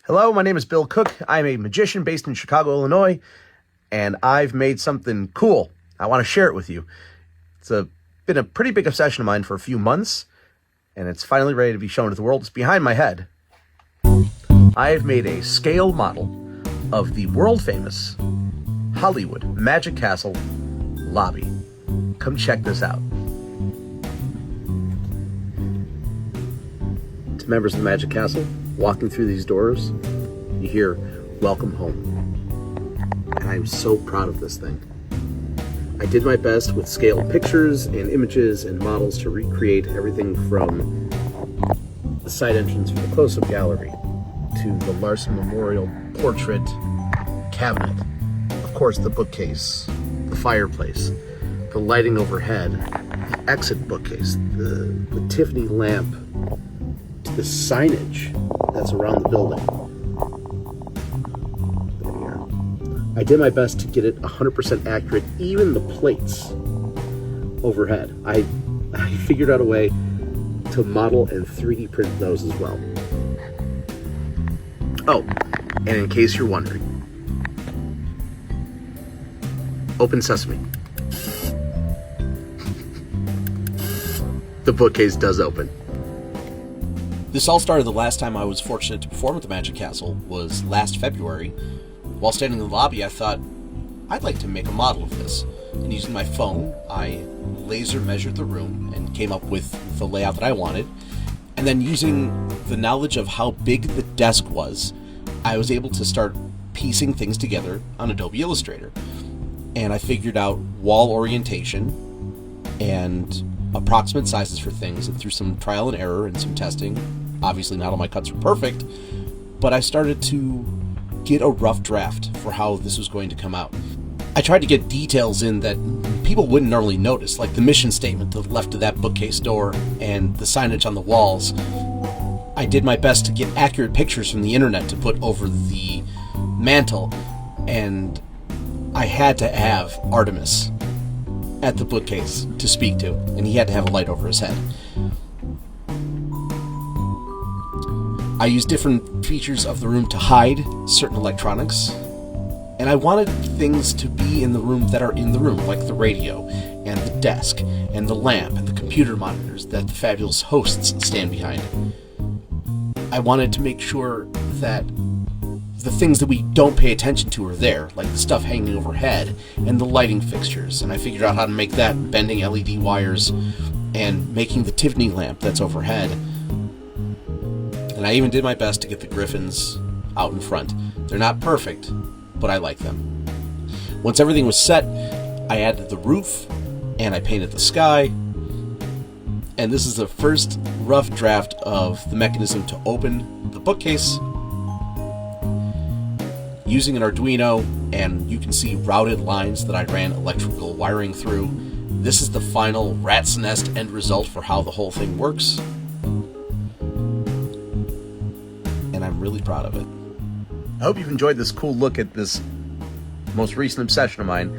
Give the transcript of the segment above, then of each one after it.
Hello, my name is Bill Cook. I'm a magician based in Chicago, Illinois, and I've made something cool. I want to share it with you. It's been a pretty big obsession of mine for a few months, and it's finally ready to be shown to the world. It's behind my head. I've made a scale model of the world-famous Hollywood Magic Castle lobby. Come check this out. To members of the Magic Castle, walking through these doors, you hear, "Welcome home." And I'm so proud of this thing. I did my best with scaled pictures and images and models to recreate everything from the side entrance for the close-up gallery to the Larson Memorial portrait cabinet, of course the bookcase, the fireplace, the lighting overhead, the exit bookcase, the Tiffany lamp, the signage that's around the building. There we are. I did my best to get it 100% accurate, even the plates overhead. I figured out a way to model and 3D print those as well. Oh, and in case you're wondering, open sesame. The bookcase does open. This all started the last time I was fortunate to perform at the Magic Castle was last February. While standing in the lobby, I thought, I'd like to make a model of this. And using my phone, I laser measured the room and came up with the layout that I wanted. And then using the knowledge of how big the desk was, I was able to start piecing things together on Adobe Illustrator. And I figured out wall orientation and approximate sizes for things, and through some trial and error and some testing, obviously not all my cuts were perfect, but I started to get a rough draft for how this was going to come out. I tried to get details in that people wouldn't normally notice, like the mission statement to the left of that bookcase door and the signage on the walls. I did my best to get accurate pictures from the internet to put over the mantle, and I had to have Artemis at the bookcase to speak to, and he had to have a light over his head. I used different features of the room to hide certain electronics, and I wanted things to be in the room that are in the room, like the radio, and the desk, and the lamp, and the computer monitors that the fabulous hosts stand behind. I wanted to make sure that the things that we don't pay attention to are there, like the stuff hanging overhead and the lighting fixtures, and I figured out how to make that, bending LED wires and making the Tiffany lamp that's overhead. And I even did my best to get the griffins out in front. They're not perfect, but I like them. Once everything was set, I added the roof and I painted the sky, and this is the first rough draft of the mechanism to open the bookcase using an Arduino, and you can see routed lines that I ran electrical wiring through. This is the final rat's nest end result for how the whole thing works, and I'm really proud of it. I hope you've enjoyed this cool look at this most recent obsession of mine,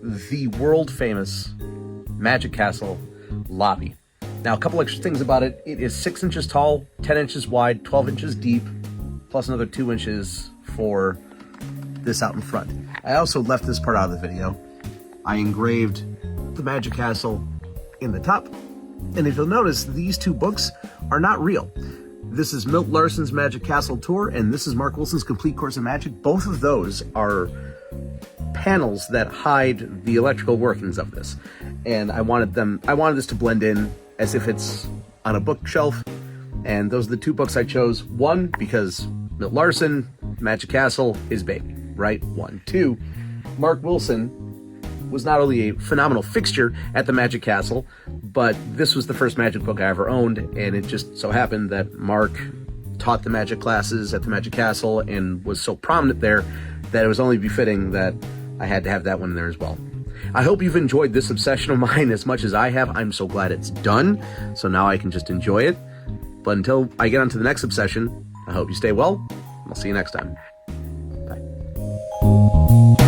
the world-famous Magic Castle lobby. Now, a couple extra things about it. It is 6 inches tall, 10 inches wide, 12 inches deep, plus another 2 inches for this out in front. I also left this part out of the video. I engraved the Magic Castle in the top, and if you'll notice, these two books are not real. This is Milt Larson's Magic Castle Tour, and this is Mark Wilson's Complete Course in Magic. Both of those are panels that hide the electrical workings of this, and I wanted this to blend in as if it's on a bookshelf, and those are the two books I chose. One, because Milt Larson, Magic Castle, his baby, right? 1. 2, Mark Wilson was not only a phenomenal fixture at the Magic Castle, but this was the first magic book I ever owned, and it just so happened that Mark taught the magic classes at the Magic Castle and was so prominent there that it was only befitting that I had to have that one there as well. I hope you've enjoyed this obsession of mine as much as I have. I'm so glad it's done, so now I can just enjoy it. But until I get on to the next obsession, I hope you stay well. I'll see you next time. Bye.